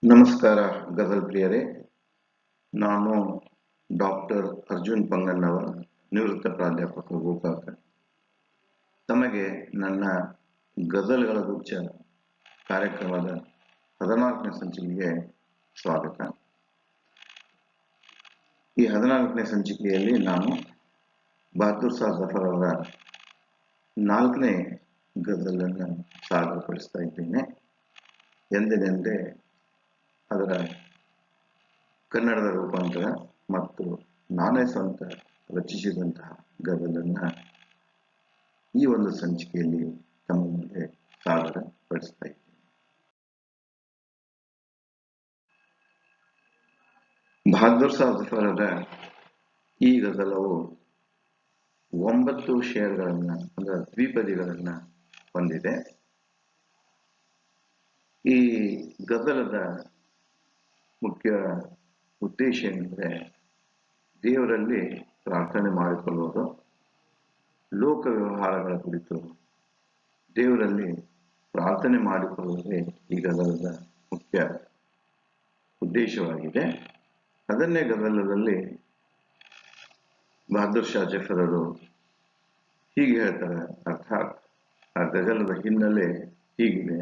ನಮಸ್ಕಾರ ಗಜಲ್ ಪ್ರಿಯರೇ. ನಾನು ಡಾಕ್ಟರ್ ಅರ್ಜುನ್ ಪಂಗಣ್ಣವರ್, ನಿವೃತ್ತ ಪ್ರಾಧ್ಯಾಪಕ ಗೋಕಾಕ. ತಮಗೆ ನನ್ನ ಗಜಲ್ಗಳ ಗುಚ್ಛ ಕಾರ್ಯಕ್ರಮದ 14ನೇ ಸಂಚಿಕೆಗೆ ಸ್ವಾಗತ. ಈ 14ನೇ ಸಂಚಿಕೆಯಲ್ಲಿ ನಾನು ಬಹದ್ದೂರ್ ಶಾ ಜಫರ್ ಅವರ 4ನೇ ಗಜಲನ್ನು ಸಾದರಪಡಿಸ್ತಾ ಇದ್ದೇನೆ. ಎಂದಿನಂತೆ ಅದರ ಕನ್ನಡದ ರೂಪಾಂತರ ಮತ್ತು ನಾನೇ ಸ್ವಂತ ರಚಿಸಿದಂತಹ ಗಜಲನ್ನು ಈ ಒಂದು ಸಂಚಿಕೆಯಲ್ಲಿ ತಮ್ಮ ಮುಂದೆ ಸಾದರಪಡಿಸ್ತಾ ಇದ್ದೇನೆ. ಬಹದ್ದೂರ್ ಶಾ ಜಫರರ ಈ ಗಜಲವು 9 ಶೇರ್ಗಳನ್ನ ಅಂದರೆ ದ್ವಿಪದಿಗಳನ್ನ ಹೊಂದಿದೆ. ಈ ಗಜಲದ ಮುಖ್ಯ ಉದ್ದೇಶ ಏನೆಂದರೆ ದೇವರಲ್ಲಿ ಪ್ರಾರ್ಥನೆ ಮಾಡಿಕೊಳ್ಳುವುದು, ಲೋಕ ವ್ಯವಹಾರಗಳ ಕುರಿತು ದೇವರಲ್ಲಿ ಪ್ರಾರ್ಥನೆ ಮಾಡಿಕೊಳ್ಳುವುದೇ ಈ ಗಜಲದ ಮುಖ್ಯ ಉದ್ದೇಶವಾಗಿದೆ. ಅದನ್ನೇ ಗಜಲದಲ್ಲಿ ಬಹದ್ದೂರ್ ಶಾ ಜಫರರು ಹೀಗೆ ಹೇಳ್ತಾರೆ. ಅರ್ಥಾತ್ ಆ ಗಜಲದ ಹಿನ್ನೆಲೆ ಹೀಗಿದೆ: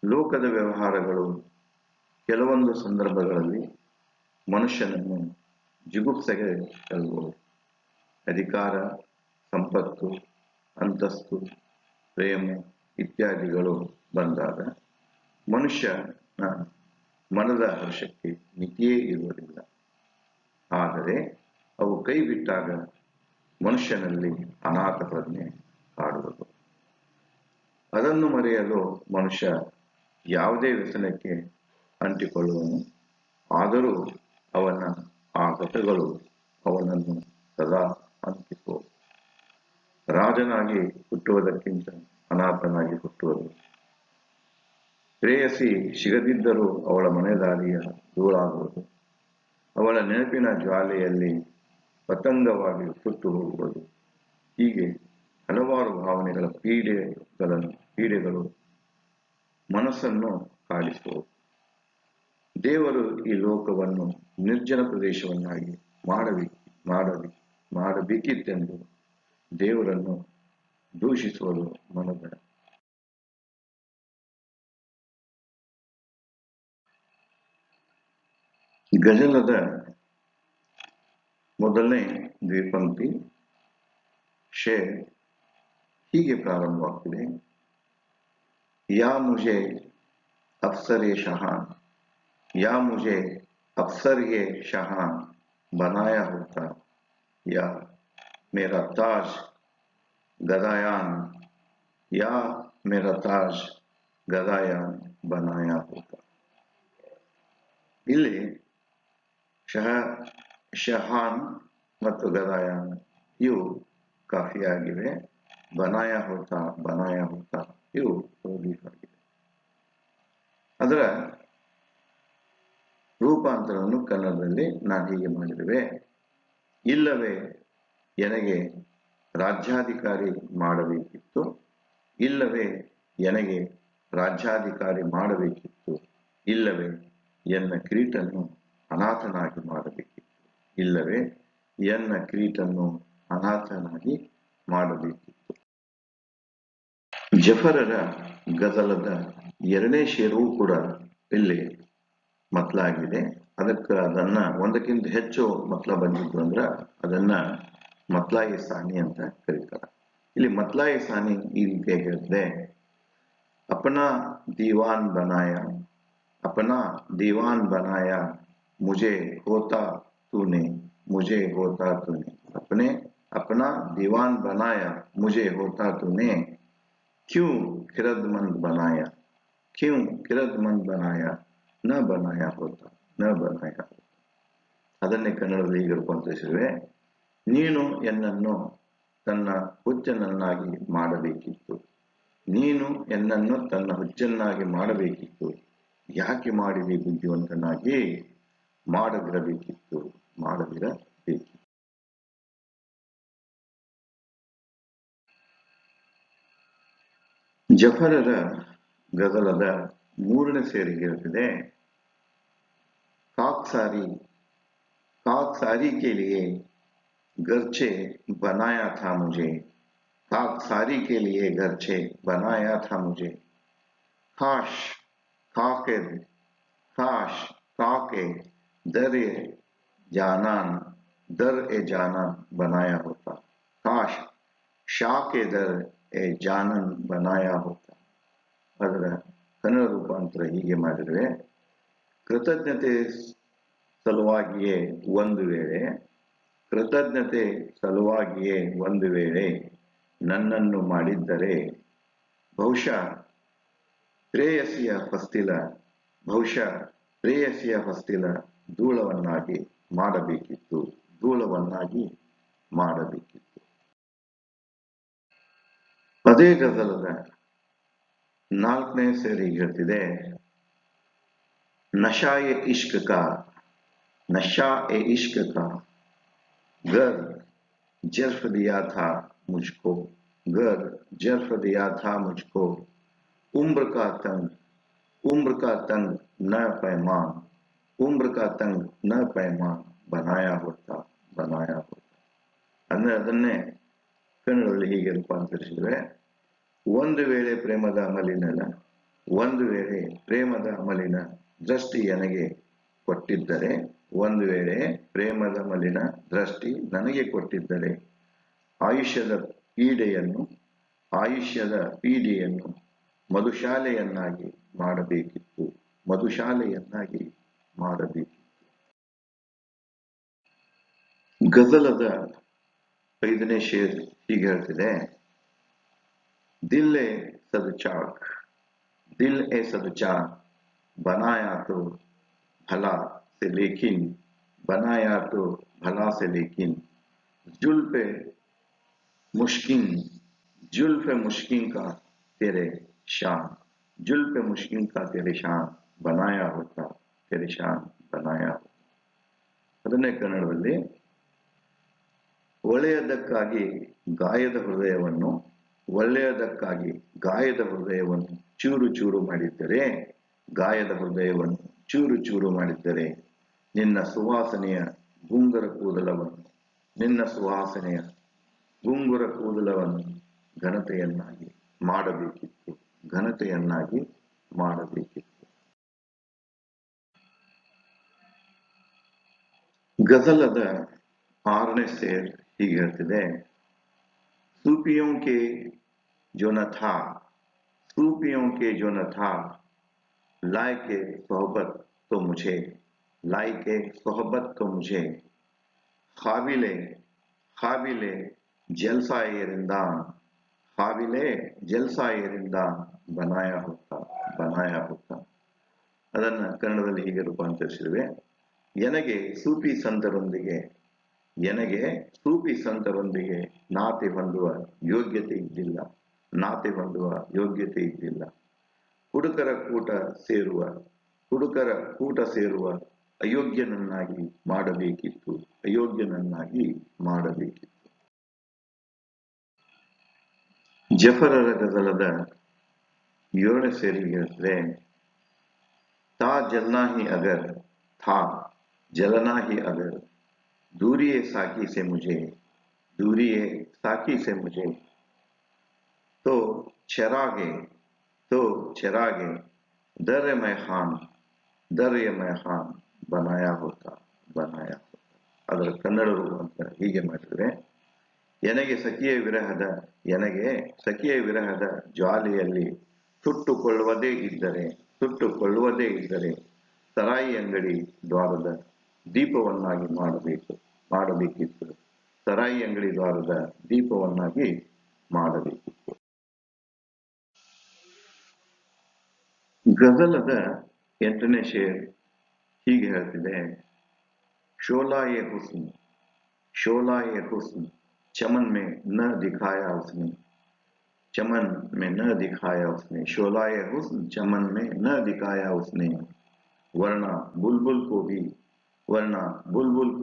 ಲೋಕದ ವ್ಯವಹಾರಗಳು ಕೆಲವೊಂದು ಸಂದರ್ಭಗಳಲ್ಲಿ ಮನುಷ್ಯನನ್ನು ಜಿಗುಪ್ಸೆಗೆ ತಳ್ಳುವುದು. ಅಧಿಕಾರ, ಸಂಪತ್ತು, ಅಂತಸ್ತು, ಪ್ರೇಮ ಇತ್ಯಾದಿಗಳು ಬಂದಾಗ ಮನುಷ್ಯನ ಮನದ ಹರ್ಷಕ್ಕೆ ಮಿತಿಯೇ ಇರುವುದಿಲ್ಲ. ಆದರೆ ಅವು ಕೈ ಬಿಟ್ಟಾಗ ಮನುಷ್ಯನಲ್ಲಿ ಅನಾಥ ಪ್ರಜ್ಞೆ ಕಾಡುವುದು. ಅದನ್ನು ಮರೆಯಲು ಮನುಷ್ಯ ಯಾವುದೇ ವ್ಯಸನಕ್ಕೆ ಅಂಟಿಕೊಳ್ಳುವನು. ಆದರೂ ಅವನ ಆ ಗತಗಳು ಅವನನ್ನು ಸದಾ ಅಂಟಿಸುವ. ರಾಜನಾಗಿ ಹುಟ್ಟುವುದಕ್ಕಿಂತ ಅನಾಥನಾಗಿ ಹುಟ್ಟುವುದು. ಪ್ರೇಯಸಿ ಸಿಗದಿದ್ದರೂ ಅವಳ ಮನೆದಾರಿಯ ಧೂಳಾಗುವುದು. ಅವಳ ನೆನಪಿನ ಜ್ವಾಲೆಯಲ್ಲಿ ಪತಂಗವಾಗಿ ಸುಟ್ಟು ಹೋಗುವುದು. ಹೀಗೆ ಹಲವಾರು ಭಾವನೆಗಳ ಪೀಡೆಗಳು ಮನಸ್ಸನ್ನು ಕಾಡಿಸುವುದು. ದೇವರು ಈ ಲೋಕವನ್ನು ನಿರ್ಜನ ಪ್ರದೇಶವನ್ನಾಗಿ ಮಾಡಬೇಕಿತ್ತೆಂದು ದೇವರನ್ನು ದೂಷಿಸುವುದು ಮನದ ಗಜಲದ ಮೊದಲನೇ ದ್ವಿಪಂಕ್ತಿ ಶೇರ್ ಹೀಗೆ ಪ್ರಾರಂಭವಾಗ್ತಿದೆ: ಯಾ ಮುझे अफसर ये शहां, या मुझे अफसर ये शहां बनाया होता, या मेरा ताज गदायान, या मेरा ताज गदायान बनाया होता. ಇಲ್ಲಿ ಶಹಾನ್ ಮತ್ತು ಗದಾಯಾನ್ ಇವು ಕಾಫಿಯಾಗಿವೆ. ಬನಾಯ ಹೋತಾ ಇವು ಆಗಿದೆ. ಅದರ ರೂಪಾಂತರವನ್ನು ಕನ್ನಡದಲ್ಲಿ ನಾನು ಹೀಗೆ ಮಾಡಿರುವೆ: ಇಲ್ಲವೇ ಎನಗೆ ರಾಜ್ಯಾಧಿಕಾರಿ ಮಾಡಬೇಕಿತ್ತು, ಇಲ್ಲವೇ ಎನಗೆ ರಾಜ್ಯಾಧಿಕಾರಿ ಮಾಡಬೇಕಿತ್ತು, ಇಲ್ಲವೇ ಎನ್ನ ಕಿರೀಟನ್ನು ಅನಾಥನಾಗಿ ಮಾಡಬೇಕಿತ್ತು, ಇಲ್ಲವೇ ಎನ್ನ ಕಿರೀಟನ್ನು ಅನಾಥನಾಗಿ ಮಾಡಬೇಕಿತ್ತು. ಜಫರರ ಗಜಲದ 2ನೇ ಶೇರ್ವೂ ಕೂಡ ಇಲ್ಲಿ ಮತ್ಲಾಗಿದೆ. ಅದನ್ನ ಒಂದಕ್ಕಿಂತ ಹೆಚ್ಚು ಮತ್ಲ ಬಂದಿದ್ದು ಅಂದ್ರೆ ಅದನ್ನ ಮತ್ಲಾಯಿ ಸಾನಿ ಅಂತ ಕರೀತಾರೆ. ಇಲ್ಲಿ ಮತ್ಲಾಯಿ ಸಾನಿ ಈ ರೀತಿ ಹೇಳಿದ್ರೆ: ಅಪನಾ ದೀವಾನ್ ಬನಾಯ ಮುझे ಹೋತಾ ತೂನೆ, अपना दीवान बनाया मुझे होता तूने, क्यों खिरदमंद बनाया न बनाया होता. ಅದನ್ನೇ ಕನ್ನಡದಲ್ಲಿ ಹೀಗೆ ರೂಪಾಂತರಿಸಿರುವೆ: ನೀನು ಎನ್ನನ್ನು ತನ್ನ ಹುಚ್ಚನನ್ನಾಗಿ ಮಾಡಬೇಕಿತ್ತು, ಯಾಕೆ ಮಾಡಿದೆ ಬುದ್ಧಿವಂತನಾಗಿ? ಮಾಡದಿರಬೇಕಿತ್ತು. ಜಫರರ ಗಜಲದ 3ನೇ ಸೇರಿಗೆ ಇರುತ್ತದೆ: खाकसारी के लिए गरचे बनाया था मुझे, खाकसारी के लिए गरचे बनाया था मुझे। काश खाके काश खाके दर ए जानान दर ए जानान बनाया होता, काश ಶಾಕೆ ದರ್ ಎ ಜಾನನ್ ಬನಾಯ ಹೋತ. ಅದರ ಕನ್ನಡ ರೂಪಾಂತರ ಹೀಗೆ ಮಾಡಿದರೆ, ಕೃತಜ್ಞತೆ ಸಲುವಾಗಿಯೇ ಒಂದು ವೇಳೆ, ಕೃತಜ್ಞತೆ ಸಲುವಾಗಿಯೇ ಒಂದು ವೇಳೆ ನನ್ನನ್ನು ಮಾಡಿದ್ದರೆ ಬಹುಶಃ ಪ್ರೇಯಸಿಯ ಹೊಸ್ತಿಲ ಧೂಳವನ್ನಾಗಿ ಮಾಡಬೇಕಿತ್ತು. ಅದೇ ಗಜಲದ 4ನೇ ಸೇರಿ ಹೇಳ್ತಿದೆ, नशा ए इश्क का गर जर्फ दिया था मुझको, उम्र का तंग न पैमान बनाया होता. ಅಂದ್ರೆ ಅದನ್ನೇ ಕನ್ನಡದಲ್ಲಿ ಹೀಗೆ ರೂಪಾಂತರಿಸಿದ್ರೆ, ಒಂದು ವೇಳೆ ಪ್ರೇಮದ ಮಲಿನ ದೃಷ್ಟಿ ನನಗೆ ಕೊಟ್ಟಿದ್ದರೆ ಆಯುಷ್ಯದ ಪೀಡೆಯನ್ನು ಮಧುಶಾಲೆಯನ್ನಾಗಿ ಮಾಡಬೇಕಿತ್ತು. ಗಜಲದ 5ನೇ ಶೇರ್ ಹೀಗೆ ಹೇಳ್ತಿದೆ, दिल ए सदचाक बनाया तो भला से लेकिन जुल्फे मुश्किन का तेरे शान बनाया होता. ಅದನ್ನೇ ಕನ್ನಡದಲ್ಲಿ, ಒಳ್ಳೆಯದಕ್ಕಾಗಿ ಗಾಯದ ಹೃದಯವನ್ನು ಚೂರು ಚೂರು ಮಾಡಿದ್ದರೆ ನಿನ್ನ ಸುವಾಸನೆಯ ಗುಂಗುರ ಕೂದಲವನ್ನು ಘನತೆಯನ್ನಾಗಿ ಮಾಡಬೇಕಿತ್ತು. ಗಜಲದ 6ನೇ ಸೇರ್ ಹೀಗೆ ಹೇಳ್ತಿದೆ, सूफियों के जो न था लायके सोहबत तो मुझे काबिले जलसाए रिंदान बनाया होता. ಅದನ್ನ ಕನ್ನಡದಲ್ಲಿ ಹೀಗೆ ರೂಪಾಂತರಿಸಿರುವೆ, ನನಗೆ ಸೂಫಿ ಸಂತರೊಂದಿಗೆ ನಾತೆ ಹೊಂದುವ ಯೋಗ್ಯತೆ ಇದ್ದಿಲ್ಲ. ಹುಡುಕರ ಕೂಟ ಸೇರುವ ಅಯೋಗ್ಯನನ್ನಾಗಿ ಮಾಡಬೇಕಿತ್ತು. ಜಫರರ ಗಜಲದ 7ನೇ ಸೇರಿಗೆ ಹೇಳ್ತಾರೆ, ता जलना ही अगर दूरिए साकी से मुझे तो चरागे दर मैं खान बनाया होता. ಅದರ ಕನ್ನಡ ರೂಪಾಂತರ ಹೀಗೆ ಮಾಡಿದ್ರೆ, ನನಗೆ ಸಖಿಯ ವಿರಹದ ಜ್ವಾಲೆಯಲ್ಲಿ ಸುಟ್ಟುಕೊಳ್ಳುವುದೇ ಇದ್ದರೆ ಸರಾಯಿ ಅಂಗಡಿ ದ್ವಾರದ ದೀಪವನ್ನಾಗಿ ಮಾಡಬೇಕಿತ್ತು. ಗಜಲದ 8ನೇ ಶೇರ್ ಹೀಗೆ ಹೇಳ್ತಿದೆ, शोला-ए हुस्न चमन में न दिखाया उसने. शोला-ए हुस्न चमन में न दिखाया उसने, वरना बुलबुल को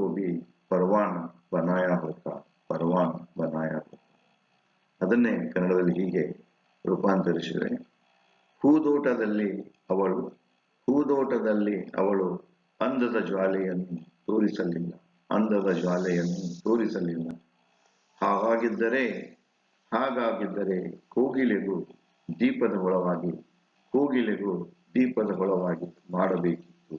भी परवान बनाया होता. ಅದನ್ನೇ ಕನ್ನಡದಲ್ಲಿ ಹೀಗೆ ರೂಪಾಂತರಿಸಿದರೆ, ಹೂದೋಟದಲ್ಲಿ ಅವಳು ಅಂದದ ಜ್ವಾಲೆಯನ್ನು ತೋರಿಸಲಿಲ್ಲ, ಅಂದದ ಜ್ವಾಲೆಯನ್ನು ತೋರಿಸಲಿಲ್ಲ. ಹಾಗಾಗಿದ್ದರೆ ಕೋಗಿಲೆಗೂ ದೀಪದ ಹೊಳವಾಗಿ, ಕೋಗಿಲೆಗೂ ದೀಪದ ಹೊಳವಾಗಿ ಮಾಡಬೇಕಿತ್ತು.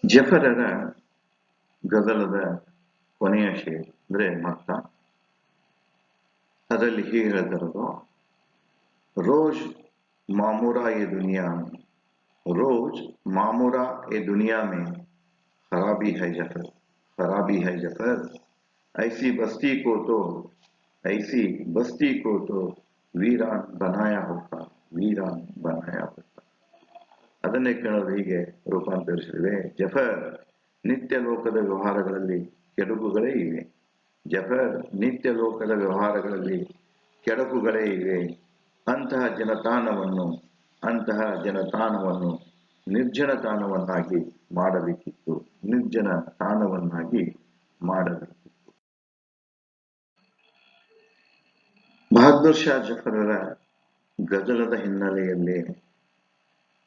ಜಫರರ ಗಜಲದ ಕೊನೆಯ ಶೇರ್ ಅಂದ್ರೆ ಮತ್ತ ಅದರಲ್ಲಿ ಹೀಗೆ ಹೇಳ್ತಾರದು, ರೋಜ್ मामूरा ये दुनिया में, रोज मामूरा ये दुनिया में खराबी है जफर, खराबी है जफर, ऐसी बस्ती को तो वीरान बनाया होता, वीरान बनाया होता. ಅದನ್ನೇ ಕೇಳೋದು ಹೀಗೆ ರೂಪಾಂತರಿಸಿದೆ. ಜಫರ್, ನಿತ್ಯ ಲೋಕದ ವ್ಯವಹಾರಗಳಲ್ಲಿ ಕೆಡುಕುಗಳೇ ಇವೆ. ಜಫರ್, ನಿತ್ಯ ಲೋಕದ ವ್ಯವಹಾರಗಳಲ್ಲಿ ಕೆಡುಕುಗಳೇ ಇವೆ. ಅಂತಹ ಜನತಾನವನ್ನು ನಿರ್ಜನ ತಾಣವನ್ನಾಗಿ ಮಾಡಬೇಕಿತ್ತು, ನಿರ್ಜನ ತಾಣವನ್ನಾಗಿ ಮಾಡಬೇಕಿತ್ತು. ಬಹದ್ದೂರ್ ಶಾ ಜಫರರ ಗಜಲದ ಹಿನ್ನೆಲೆಯಲ್ಲಿ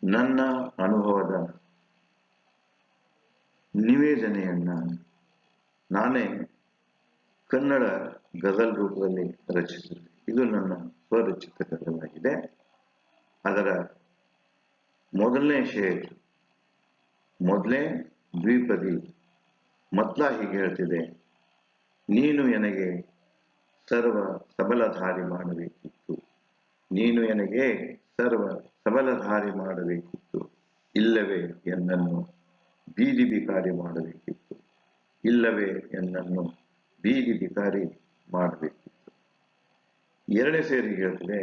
ನನ್ನ ಅನುಭವದ ನಿವೇದನೆಯನ್ನ ನಾನೇ ಕನ್ನಡ ಗಜಲ್ ರೂಪದಲ್ಲಿ ರಚಿಸಿದೆ. ಇದು ನನ್ನ ಸ್ವರಚಿತ ಗಜಲಾಗಿದೆ. ಅದರ ಮೊದಲನೇ ಶೇರ್, ಮೊದಲೇ ದ್ವಿಪದಿ ಮತ್ಲಾ ಹೀಗೆ ಹೇಳ್ತಿದೆ, ನೀನು ನನಗೆ ಸರ್ವ ಸಬಲಧಾರಿ ಮಾಡಬೇಕಿತ್ತು, ನೀನು ನನಗೆ ಸರ್ವ ಸಬಲಧಾರಿ ಮಾಡಬೇಕಿತ್ತು, ಇಲ್ಲವೇ ಎನ್ನನ್ನು ಬೀದಿ ಬಿಕಾರಿ ಮಾಡಬೇಕಿತ್ತು, ಇಲ್ಲವೇ ಎನ್ನನ್ನು ಬೀದಿ ಬಿಕಾರಿ ಮಾಡಬೇಕಿತ್ತು. ಎರಡನೇ ಸೇರಿ ಹೇಳ್ತಿದೆ,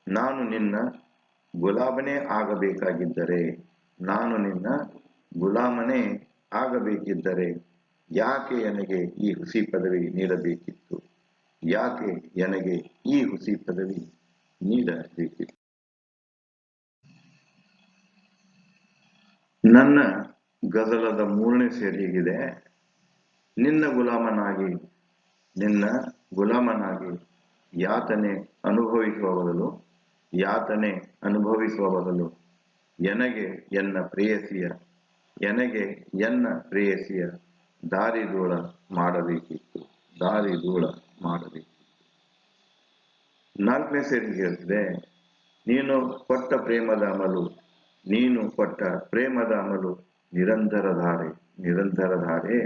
ನಾನು ನಿನ್ನ ಗುಲಾಮನೇ ಆಗಬೇಕಾಗಿದ್ದರೆ, ನಾನು ನಿನ್ನ ಗುಲಾಮನೇ ಆಗಬೇಕಿದ್ದರೆ ಯಾಕೆ ನನಗೆ ಈ ಹುಸಿ ಪದವಿ ನೀಡಬೇಕಿತ್ತು, ಯಾಕೆ ನನಗೆ ಈ ಹುಸಿ ಪದವಿ ನೀಡಬೇಕಿತ್ತು. ನನ್ನ ಗಜಲದ ಮೂರನೇ ಸೇರಿಗಿದೆ, ನಿನ್ನ ಗುಲಾಮನಾಗಿ ಯಾತನೆ ಅನುಭವಿಸುವ ಬದಲು ಎನಗೆ ಎನ್ನ ಪ್ರೇಯಸಿಯ ದಾರಿದೂಳ ಮಾಡಬೇಕಿತ್ತು. ನಾಲ್ಕನೇ ಸೇರಿಗೆ ಹೇಳ್ತಿದೆ, ನೀನು ಕೊಟ್ಟ ಪ್ರೇಮದ ಅಮಲು ನಿರಂತರ ಧಾರೆ,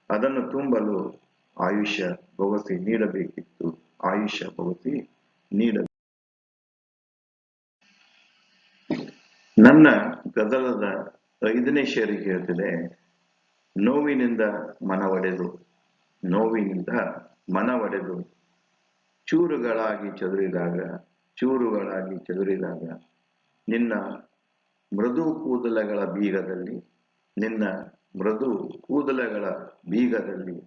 ಅದನ್ನು ತುಂಬಲು ಆಯುಷ್ಯ ಭವಸಿ ನೀಡಬೇಕಿತ್ತು. ನನ್ನ ಗಜಲದ ಐದನೇ ಶೇರಿಗೆ ಹೇಳ್ತಿದೆ, ನೋವಿನಿಂದ ಮನ ಒಡೆದು ಚೂರುಗಳಾಗಿ ಚದುರಿದಾಗ ನಿನ್ನ ಮೃದು ಕೂದಲಗಳ ಬೀಗದಲ್ಲಿ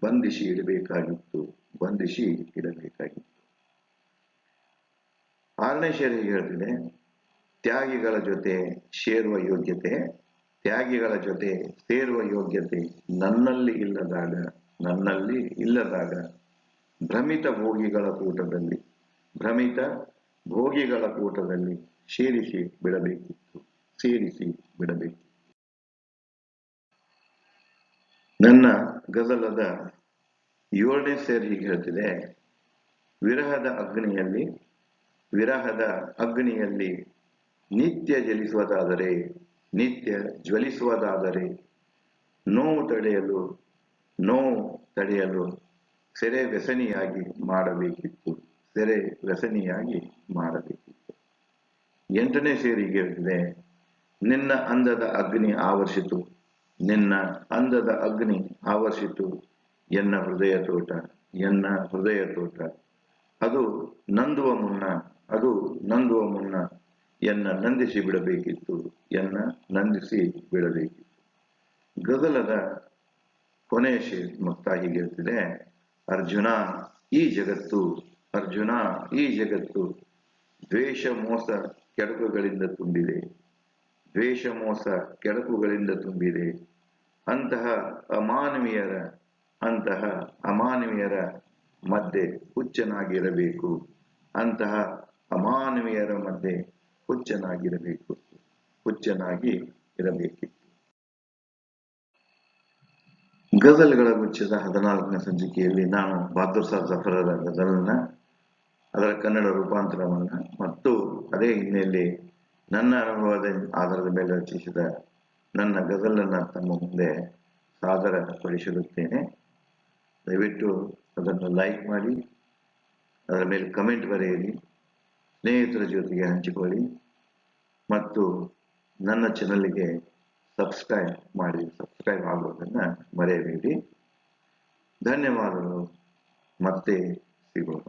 ಬಂಧಿಸಿ ಇಡಬೇಕಾಗಿತ್ತು. ಆರನೇ ಶೇರಿಗೆ ಹೇಳ್ತಿದೆ, ತ್ಯಾಗಿಗಳ ಜೊತೆ ಸೇರುವ ಯೋಗ್ಯತೆ ನನ್ನಲ್ಲಿ ಇಲ್ಲದಾಗ ಭ್ರಮಿತ ಭೋಗಿಗಳ ಕೂಟದಲ್ಲಿ ಸೇರಿಸಿ ಬಿಡಬೇಕಿತ್ತು. ನನ್ನ ಗಜಲದ ಏಳನೇ ಸೇರ್ ಹೀಗೆ ಹೇಳ್ತಿದೆ, ವಿರಹದ ಅಗ್ನಿಯಲ್ಲಿ ನಿತ್ಯ ನೋವು ತಡೆಯಲು ಸೆರೆ ವ್ಯಸನಿಯಾಗಿ ಮಾಡಬೇಕಿತ್ತು. ಎಂಟನೇ ಸೇರಿಗೆ ಹೇಳ್ತಿದೆ, ನಿನ್ನ ಅಂದದ ಅಗ್ನಿ ಆವರಿಸಿತು ಎನ್ನ ಹೃದಯ ತೋಟ, ಅದು ನಂದುವ ಮುನ್ನ ಎನ್ನ ನಂದಿಸಿ ಬಿಡಬೇಕಿತ್ತು. ಗಜಲದ ಕೊನೆಯ ಶೇರ್ ಮುಕ್ತ ಹೀಗೆ ಹೇಳ್ತಿದೆ, ಅರ್ಜುನ ಈ ಜಗತ್ತು ದ್ವೇಷ ಮೋಸ ಕೆಡುಕುಗಳಿಂದ ತುಂಬಿದೆ. ಅಂತಹ ಅಮಾನವೀಯರ ಮಧ್ಯೆ ಹುಚ್ಚನಾಗಿರಬೇಕು. ಹುಚ್ಚನಾಗಿ ಇರಬೇಕಿತ್ತು. ಗಜಲ್ಗಳ ಗುಚ್ಛದ 14ನೇ ಸಂಚಿಕೆಯಲ್ಲಿ ನಾನು ಬಹದ್ದೂರ್ ಶಾ ಜಫರರ ಗಜಲನ್ನ, ಅದರ ಕನ್ನಡ ರೂಪಾಂತರವನ್ನ ಮತ್ತು ಅದೇ ಹಿನ್ನೆಲೆ ನನ್ನ ಅನುಭವದ ಆಧಾರದ ಮೇಲೆ ರಚಿಸಿದ ನನ್ನ ಗಜಲನ್ನ ತಮ್ಮ ಮುಂದೆ ಸಾದರಪಡಿಸಿರುತ್ತೇನೆ. ದಯವಿಟ್ಟು ಅದನ್ನು ಲೈಕ್ ಮಾಡಿ, ಅದರ ಮೇಲೆ ಕಮೆಂಟ್ ಬರೆಯಿರಿ, ಸ್ನೇಹಿತರ ಜೊತೆಗೆ ಹಂಚಿಕೊಳ್ಳಿ ಮತ್ತು ನನ್ನ ಚಾನಲ್ಗೆ ಸಬ್ಸ್ಕ್ರೈಬ್ ಆಗೋದನ್ನು ಮರೆಯಬೇಡಿ. ಧನ್ಯವಾದಗಳು. ಮತ್ತೆ ಸಿಗೋಣ.